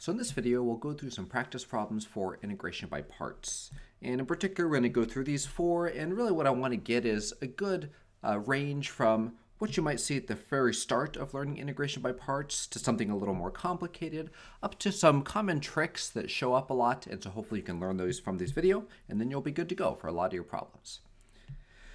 So in this video, we'll go through some practice problems for integration by parts. And in particular, we're going to go through these four, and really what I want to get is a good range from what you might see at the very start of learning integration by parts to something a little more complicated, up to some common tricks that show up a lot, and so hopefully you can learn those from this video, and then you'll be good to go for a lot of your problems.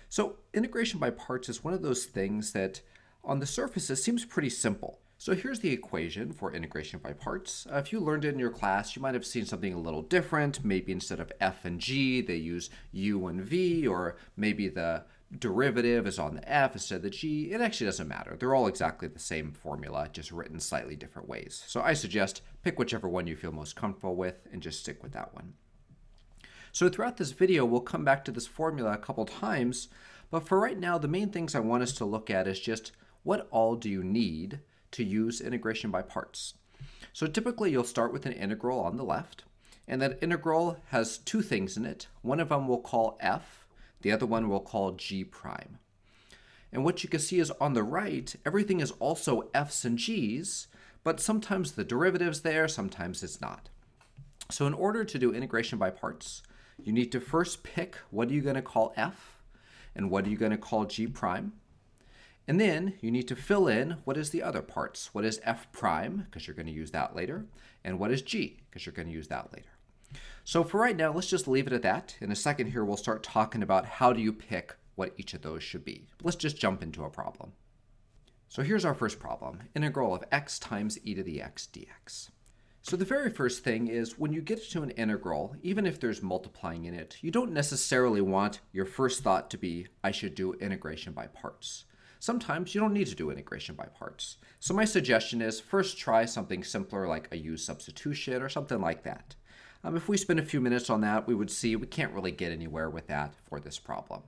So integration by parts is one of those things that on the surface it seems pretty simple. So here's the equation for integration by parts. If you learned it in your class, you might have seen something a little different. Maybe instead of f and g, they use u and v, or maybe the derivative is on the f instead of the g. It actually doesn't matter. They're all exactly the same formula, just written slightly different ways. So I suggest pick whichever one you feel most comfortable with and just stick with that one. So throughout this video, we'll come back to this formula a couple times, but for right now, the main things I want us to look at is just what all do you need to use integration by parts. So typically you'll start with an integral on the left, and that integral has two things in it. One of them we'll call f, the other one we'll call g prime. And what you can see is on the right, everything is also f's and g's, but sometimes the derivative's there, sometimes it's not. So in order to do integration by parts, you need to first pick what are you going to call f and what are you going to call g prime. And then you need to fill in what is the other parts. What is f prime, because you're going to use that later, and what is g, because you're going to use that later. So for right now, let's just leave it at that. In a second here, we'll start talking about how do you pick what each of those should be. Let's just jump into a problem. So here's our first problem, integral of x times e to the x dx. So the very first thing is when you get to an integral, even if there's multiplying in it, you don't necessarily want your first thought to be, I should do integration by parts. Sometimes you don't need to do integration by parts. So my suggestion is first try something simpler like a u substitution or something like that. If we spend a few minutes on that, we would see we can't really get anywhere with that for this problem.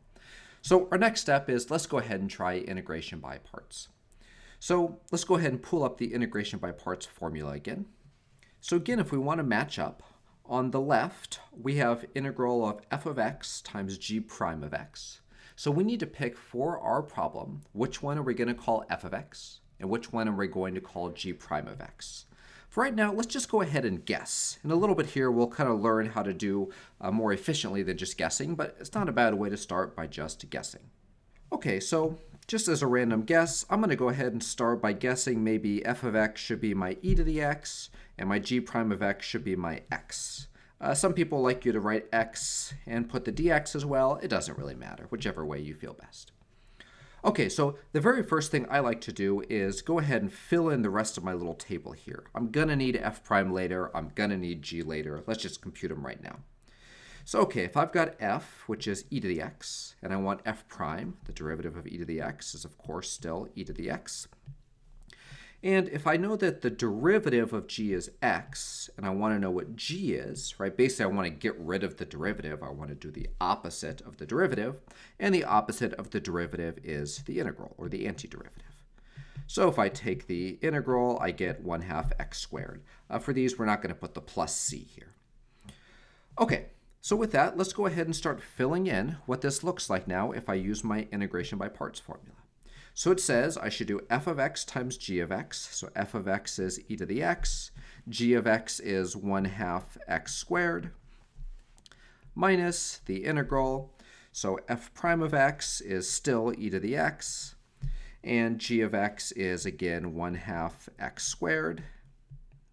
So our next step is let's go ahead and try integration by parts. So let's go ahead and pull up the integration by parts formula again. So again, if we want to match up, on the left we have integral of f of x times g prime of x. So we need to pick for our problem, which one are we going to call f of x, and which one are we going to call g prime of x. For right now, let's just go ahead and guess. In a little bit here, we'll kind of learn how to do more efficiently than just guessing, but it's not a bad way to start by just guessing. Okay, so just as a random guess, I'm going to go ahead and start by guessing maybe f of x should be my e to the x, and my g prime of x should be my x. Some people like you to write x and put the dx as well. It doesn't really matter, whichever way you feel best. Okay, so the very first thing I like to do is go ahead and fill in the rest of my little table here. I'm going to need f prime later. I'm going to need g later. Let's just compute them right now. So okay, if I've got f, which is e to the x, and I want f prime, the derivative of e to the x is of course still e to the x. And if I know that the derivative of g is x, and I want to know what g is, right? Basically, I want to get rid of the derivative. I want to do the opposite of the derivative. And the opposite of the derivative is the integral, or the antiderivative. So if I take the integral, I get 1/2 x squared. For these, we're not going to put the plus c here. Okay, so with that, let's go ahead and start filling in what this looks like now if I use my integration by parts formula. So it says I should do f of x times g of x. So f of x is e to the x. G of x is 1/2 x squared minus the integral. So f prime of x is still e to the x. And g of x is, again, 1/2 x squared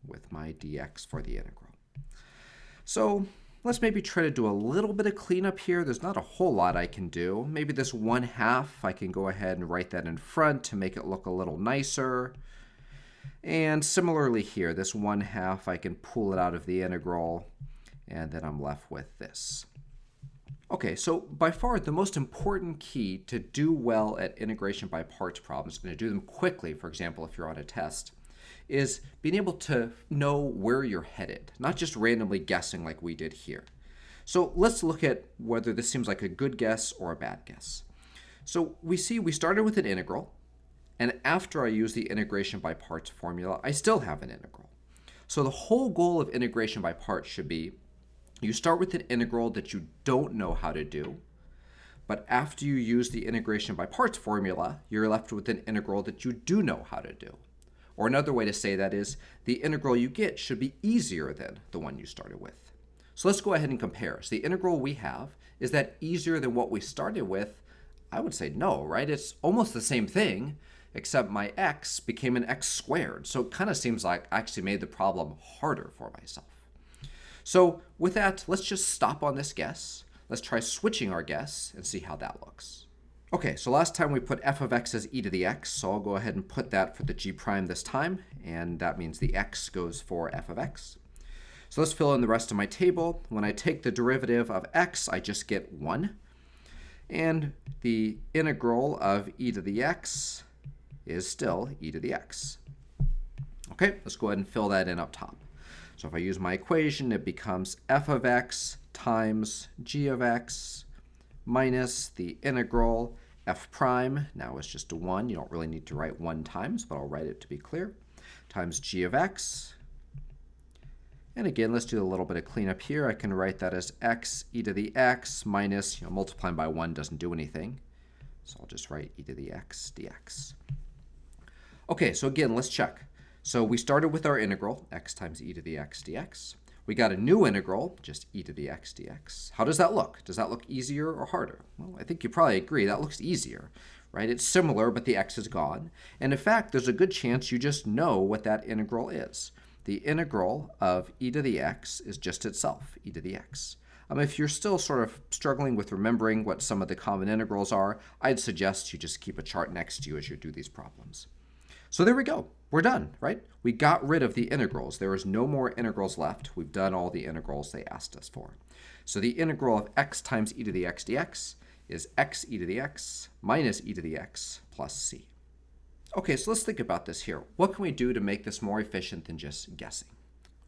with my dx for the integral. So let's maybe try to do a little bit of cleanup here. There's not a whole lot I can do. Maybe this 1/2, I can go ahead and write that in front to make it look a little nicer. And similarly here, this 1/2, I can pull it out of the integral, and then I'm left with this. Okay, so by far the most important key to do well at integration by parts problems, and to do them quickly, for example, if you're on a test, is being able to know where you're headed, not just randomly guessing like we did here. So let's look at whether this seems like a good guess or a bad guess. So we see we started with an integral, and after I use the integration by parts formula, I still have an integral. So the whole goal of integration by parts should be you start with an integral that you don't know how to do, but after you use the integration by parts formula, you're left with an integral that you do know how to do. Or another way to say that is the integral you get should be easier than the one you started with. So let's go ahead and compare. So the integral we have, is that easier than what we started with? I would say no, right? It's almost the same thing, except my x became an x squared. So it kind of seems like I actually made the problem harder for myself. So with that, let's just stop on this guess. Let's try switching our guess and see how that looks. Okay, so last time we put f of x as e to the x, so I'll go ahead and put that for the g prime this time, and that means the x goes for f of x. So let's fill in the rest of my table. When I take the derivative of x, I just get 1. And the integral of e to the x is still e to the x. Okay, let's go ahead and fill that in up top. So if I use my equation, it becomes f of x times g of x minus the integral f prime. Now it's just a 1. You don't really need to write 1 times, but I'll write it to be clear. Times g of x. And again, let's do a little bit of cleanup here. I can write that as x e to the x minus, multiplying by 1 doesn't do anything. So I'll just write e to the x dx. Okay, so again, let's check. So we started with our integral, x times e to the x dx. We got a new integral, just e to the x dx. How does that look? Does that look easier or harder? Well, I think you probably agree that looks easier, right? It's similar, but the x is gone. And in fact, there's a good chance you just know what that integral is. The integral of e to the x is just itself, e to the x. If you're still sort of struggling with remembering what some of the common integrals are, I'd suggest you just keep a chart next to you as you do these problems. So there we go. We're done, right? We got rid of the integrals. There is no more integrals left. We've done all the integrals they asked us for. So the integral of x times e to the x dx is x e to the x minus e to the x plus c. Okay, so let's think about this here. What can we do to make this more efficient than just guessing?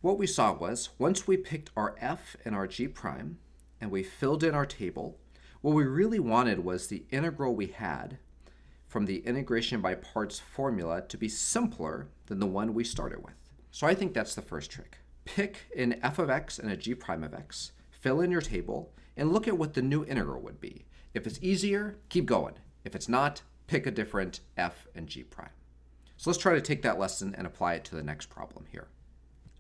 What we saw was, once we picked our f and our g prime, and we filled in our table, what we really wanted was the integral we had from the integration by parts formula to be simpler than the one we started with. So I think that's the first trick. Pick an f of x and a g prime of x, fill in your table, and look at what the new integral would be. If it's easier, keep going. If it's not, pick a different f and g prime. So let's try to take that lesson and apply it to the next problem here.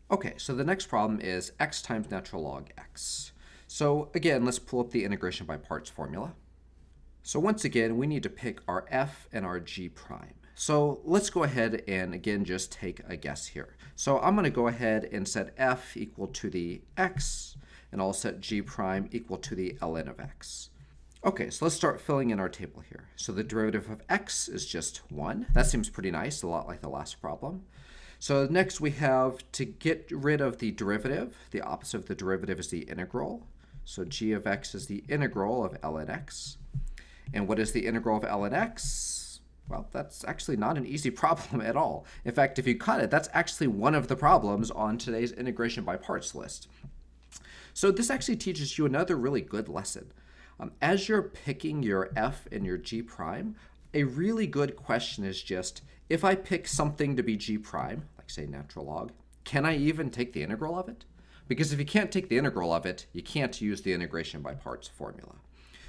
Okay, so the next problem is x times natural log x. So again, let's pull up the integration by parts formula. So once again, we need to pick our f and our g prime. So let's go ahead and again just take a guess here. So I'm going to go ahead and set f equal to the x, and I'll set g prime equal to the ln of x. Okay, so let's start filling in our table here. So the derivative of x is just 1. That seems pretty nice, a lot like the last problem. So next we have to get rid of the derivative. The opposite of the derivative is the integral. So g of x is the integral of ln x. And what is the integral of ln x? Well, that's actually not an easy problem at all. In fact, if you cut it, that's actually one of the problems on today's integration by parts list. So this actually teaches you another really good lesson. As you're picking your f and your g prime, a really good question is just, if I pick something to be g prime, like say natural log, can I even take the integral of it? Because if you can't take the integral of it, you can't use the integration by parts formula.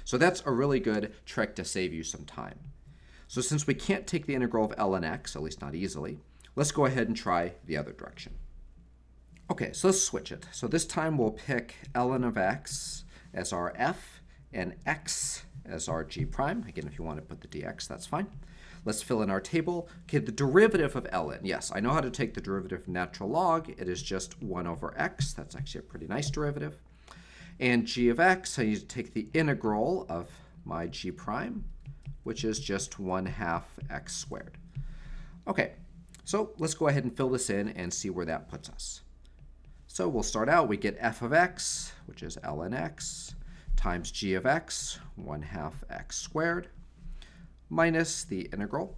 So that's a really good trick to save you some time. So since we can't take the integral of ln x, at least not easily, let's go ahead and try the other direction. Okay, so let's switch it. So this time we'll pick ln of x as our f and x as our g prime. Again, if you want to put the dx, that's fine. Let's fill in our table. Okay, the derivative of ln. Yes, I know how to take the derivative of natural log. It is just 1 over x. That's actually a pretty nice derivative. And g of x, I need to take the integral of my g prime, which is just 1/2 x squared. Okay, so let's go ahead and fill this in and see where that puts us. So we'll start out, we get f of x, which is ln x, times g of x, 1/2 x squared, minus the integral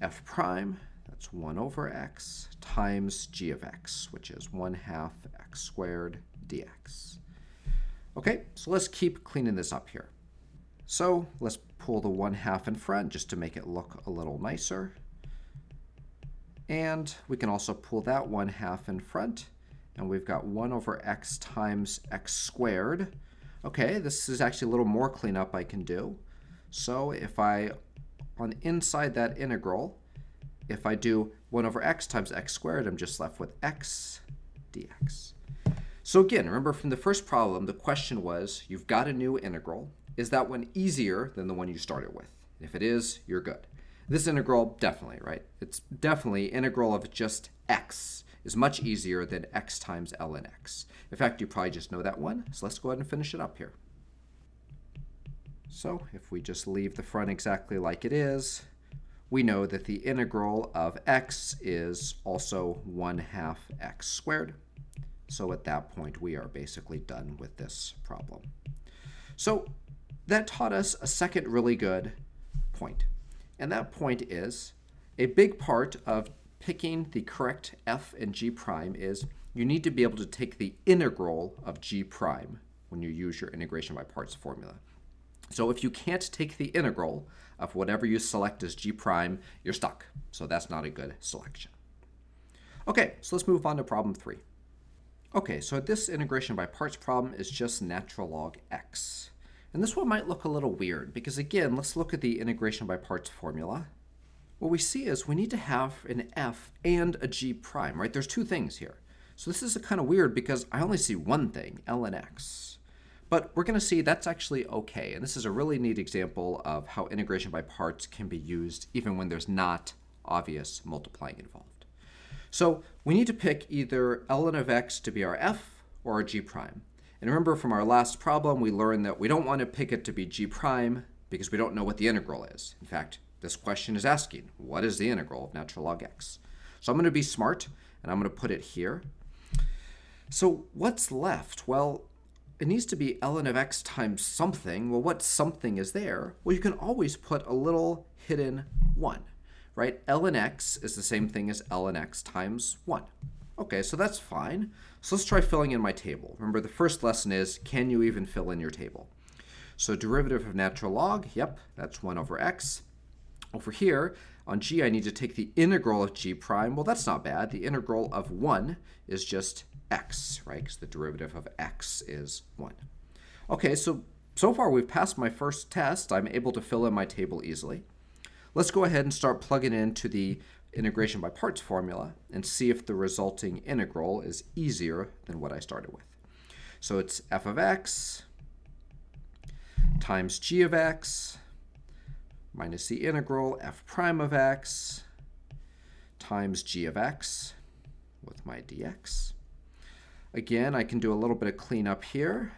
f prime, that's 1 over x, times g of x, which is 1/2 x squared dx. Okay, so let's keep cleaning this up here. So let's pull the 1/2 in front just to make it look a little nicer. And we can also pull that 1/2 in front, and we've got 1 over x times x squared. Okay, this is actually a little more cleanup I can do. So if I, on inside that integral, if I do 1 over x times x squared, I'm just left with x dx. So again, remember from the first problem, the question was, you've got a new integral. Is that one easier than the one you started with? If it is, you're good. This integral, definitely, right? It's definitely integral of just x is much easier than x times ln x. In fact, you probably just know that one, so let's go ahead and finish it up here. So if we just leave the front exactly like it is, we know that the integral of x is also 1/2 x squared. So at that point, we are basically done with this problem. So that taught us a second really good point. And that point is a big part of picking the correct f and g prime is you need to be able to take the integral of g prime when you use your integration by parts formula. So if you can't take the integral of whatever you select as g prime, you're stuck. So that's not a good selection. Okay, so let's move on to problem 3. Okay, so this integration by parts problem is just natural log x. And this one might look a little weird because, again, let's look at the integration by parts formula. What we see is we need to have an f and a g prime, right? There's two things here. So this is kind of weird because I only see one thing, ln x. But we're going to see that's actually okay. And this is a really neat example of how integration by parts can be used even when there's not obvious multiplying involved. So we need to pick either ln of x to be our f or our g prime. And remember from our last problem, we learned that we don't want to pick it to be g prime because we don't know what the integral is. In fact, this question is asking, what is the integral of natural log x? So I'm going to be smart, and I'm going to put it here. So what's left? Well, it needs to be ln of x times something. Well, what something is there? Well, you can always put a little hidden 1, right? ln x is the same thing as ln x times 1. Okay, so that's fine. So let's try filling in my table. Remember, the first lesson is, can you even fill in your table? So derivative of natural log, yep, that's 1 over x. Over here, on g, I need to take the integral of g prime. Well, that's not bad. The integral of 1 is just x, right? Because the derivative of x is 1. Okay, so far we've passed my first test. I'm able to fill in my table easily. Let's go ahead and start plugging into the integration by parts formula and see if the resulting integral is easier than what I started with. So it's f of x times g of x minus the integral f prime of x times g of x with my dx. Again, I can do a little bit of cleanup here.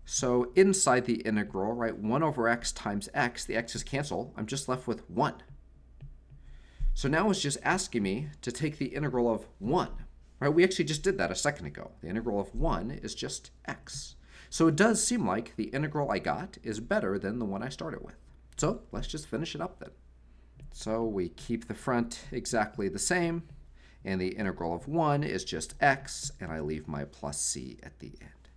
So inside the integral, right, 1 over x times x, the x's cancel. I'm just left with 1. So now it's just asking me to take the integral of 1. Right? We actually just did that a second ago. The integral of 1 is just x. So it does seem like the integral I got is better than the one I started with. So let's just finish it up then. So we keep the front exactly the same, and the integral of 1 is just x, and I leave my plus c at the end.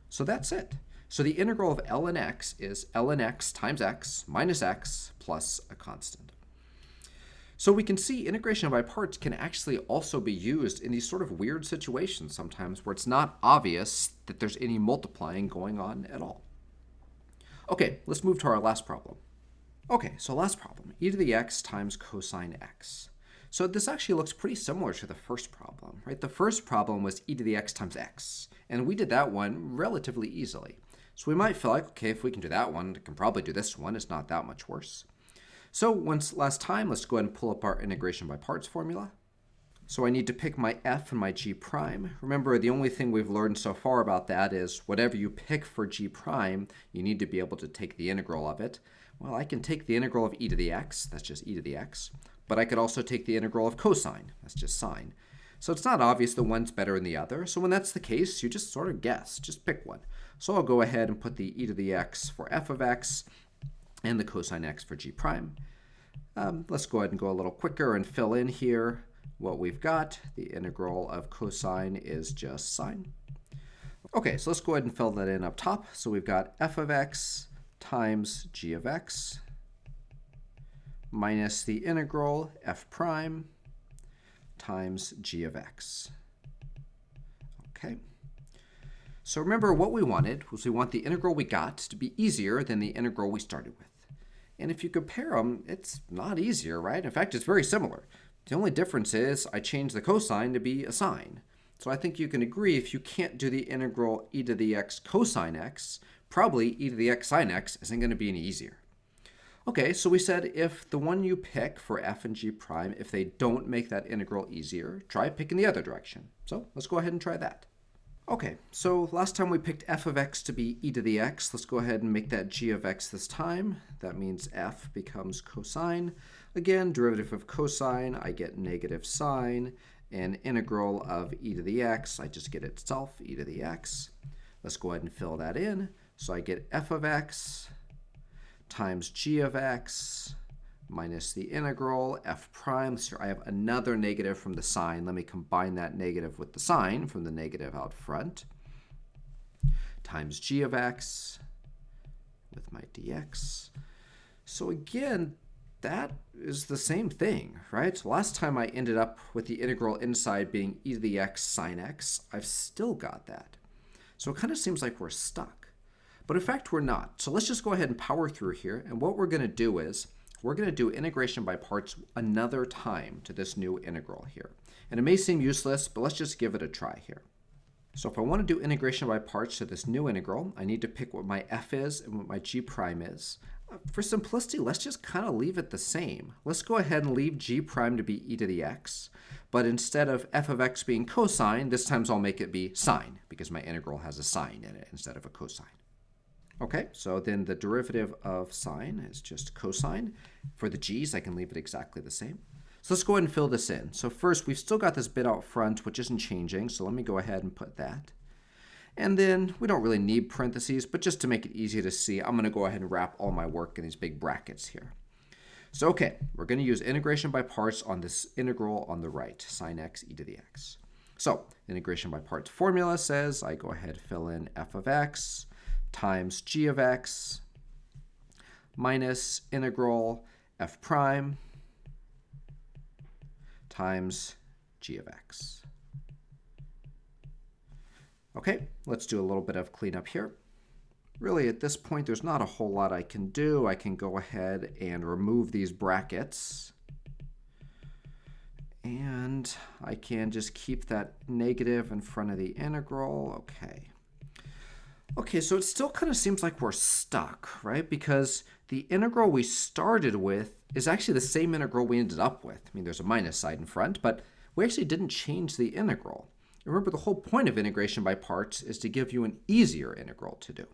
So that's it. So the integral of ln x is ln x times x minus x plus a constant. So we can see integration by parts can actually also be used in these sort of weird situations sometimes where it's not obvious that there's any multiplying going on at all. Okay, let's move to our last problem. Okay, so last problem, e to the x times cosine x. So this actually looks pretty similar to the first problem, right? The first problem was e to the x times x, and we did that one relatively easily. So we might feel like, okay, if we can do that one, we can probably do this one. It's not that much worse. So once last time, let's go ahead and pull up our integration by parts formula. So I need to pick my f and my g prime. Remember, the only thing we've learned so far about that is whatever you pick for g prime, you need to be able to take the integral of it. Well, I can take the integral of e to the x, that's just e to the x, but I could also take the integral of cosine, that's just sine. So it's not obvious that one's better than the other, so when that's the case, you just sort of guess, just pick one. So I'll go ahead and put the e to the x for f of x, and the cosine x for g prime. Let's go ahead and go a little quicker and fill in here what we've got. The integral of cosine is just sine. Okay, so let's go ahead and fill that in up top. So we've got f of x times g of x minus the integral f prime times g of x. Okay. So remember what we wanted was we want the integral we got to be easier than the integral we started with. And if you compare them, it's not easier, right? In fact, it's very similar. The only difference is I changed the cosine to be a sine. So I think you can agree if you can't do the integral e to the x cosine x, probably e to the x sine x isn't going to be any easier. Okay, so we said if the one you pick for f and g prime, if they don't make that integral easier, try picking the other direction. So let's go ahead and try that. Okay, so last time we picked f of x to be e to the x. Let's go ahead and make that g of x this time. That means f becomes cosine. Again, derivative of cosine, I get negative sine. And integral of e to the x, I just get itself, e to the x. Let's go ahead and fill that in. So I get f of x times g of x minus the integral f prime. So I have another negative from the sine. Let me combine that negative with the sine from the negative out front. Times g of x with my dx. So again, that is the same thing, right? So last time I ended up with the integral inside being e to the x sine x. I've still got that. So it kind of seems like we're stuck. But in fact, we're not. So let's just go ahead and power through here. And what we're going to do is we're going to do integration by parts another time to this new integral here. And it may seem useless, but let's just give it a try here. So if I want to do integration by parts to this new integral, I need to pick what my f is and what my g prime is. For simplicity, let's just kind of leave it the same. Let's go ahead and leave g prime to be e to the x, but instead of f of x being cosine, this time I'll make it be sine, because my integral has a sine in it instead of a cosine. Okay, so then the derivative of sine is just cosine. For the g's, I can leave it exactly the same. So let's go ahead and fill this in. So first, we've still got this bit out front, which isn't changing, so let me go ahead and put that. And then we don't really need parentheses, but just to make it easy to see, I'm going to go ahead and wrap all my work in these big brackets here. So okay, we're going to use integration by parts on this integral on the right, sine x e to the x. So integration by parts formula says I go ahead and fill in f of x times g of x minus integral f prime times g of x. Okay, let's do a little bit of cleanup here. Really, at this point, there's not a whole lot I can do. I can go ahead and remove these brackets. And I can just keep that negative in front of the integral. Okay. Okay, so it still kind of seems like we're stuck, right? Because the integral we started with is actually the same integral we ended up with. I mean, there's a minus side in front, but we actually didn't change the integral. Remember, the whole point of integration by parts is to give you an easier integral to do.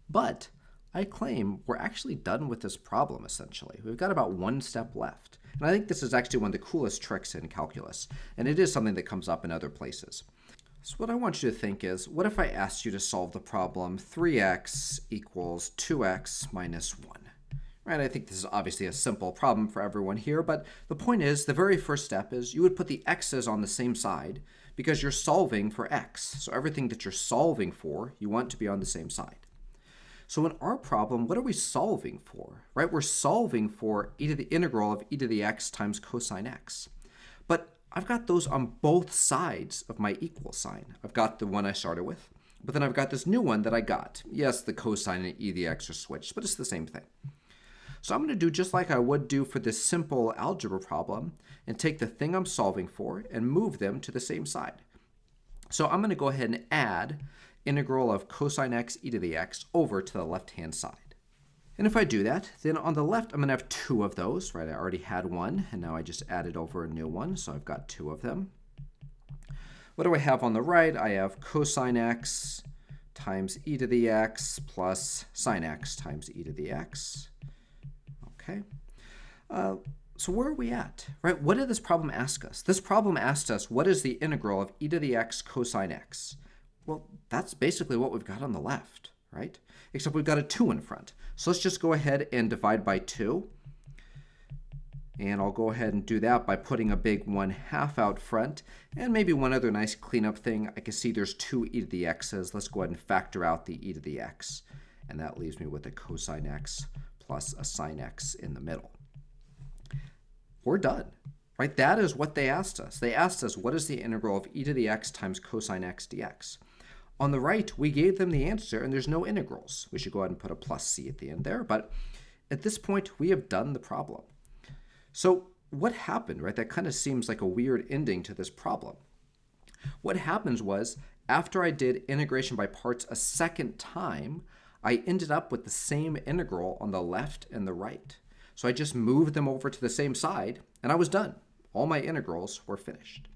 But I claim we're actually done with this problem, essentially. We've got about one step left. And I think this is actually one of the coolest tricks in calculus. And it is something that comes up in other places. So what I want you to think is, what if I asked you to solve the problem 3x equals 2x minus 1? Right, I think this is obviously a simple problem for everyone here, but the point is, the very first step is you would put the x's on the same side because you're solving for x. So everything that you're solving for, you want to be on the same side. So in our problem, what are we solving for? Right, we're solving for e to the integral of e to the x times cosine x. But I've got those on both sides of my equal sign. I've got the one I started with, but then I've got this new one that I got. Yes, the cosine and e to the x are switched, but it's the same thing. So I'm going to do just like I would do for this simple algebra problem and take the thing I'm solving for and move them to the same side. So I'm going to go ahead and add integral of cosine x e to the x over to the left-hand side. And if I do that, then on the left I'm going to have two of those, right? I already had one, and now I just added over a new one, so I've got two of them. What do I have on the right? I have cosine x times e to the x plus sine x times e to the x. Okay, so where are we at, right? What did this problem ask us? This problem asked us, what is the integral of e to the x cosine x? Well, that's basically what we've got on the left, right? Except we've got a 2 in front. So let's just go ahead and divide by 2. And I'll go ahead and do that by putting a big 1/2 out front. And maybe one other nice cleanup thing. I can see there's 2 e to the x's. Let's go ahead and factor out the e to the x. And that leaves me with a cosine x plus a sine x in the middle. We're done, right? That is what they asked us. They asked us, what is the integral of e to the x times cosine x dx? On the right, we gave them the answer, and there's no integrals. We should go ahead and put a plus c at the end there, but at this point, we have done the problem. So what happened, right? That kind of seems like a weird ending to this problem. What happens was, after I did integration by parts a second time, I ended up with the same integral on the left and the right. So I just moved them over to the same side, and I was done. All my integrals were finished.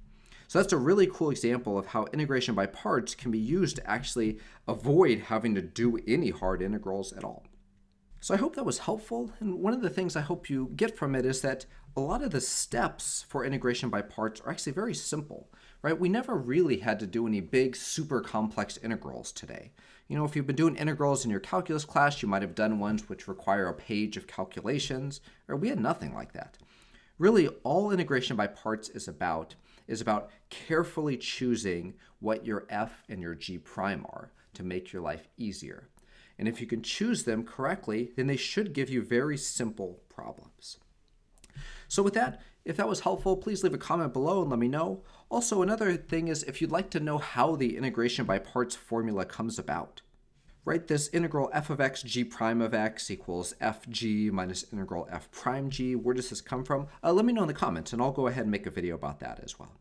So that's a really cool example of how integration by parts can be used to actually avoid having to do any hard integrals at all. So I hope that was helpful, and one of the things I hope you get from it is that a lot of the steps for integration by parts are actually very simple, right? We never really had to do any big, super complex integrals today. You know, if you've been doing integrals in your calculus class, you might have done ones which require a page of calculations, or we had nothing like that. Really, all integration by parts is about carefully choosing what your f and your g prime are to make your life easier. And if you can choose them correctly, then they should give you very simple problems. So with that, if that was helpful, please leave a comment below and let me know. Also, another thing is if you'd like to know how the integration by parts formula comes about, right? This integral f of x g prime of x equals fg minus integral f prime g. Where does this come from? Let me know in the comments, and I'll go ahead and make a video about that as well.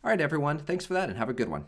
All right, everyone. Thanks for that, and have a good one.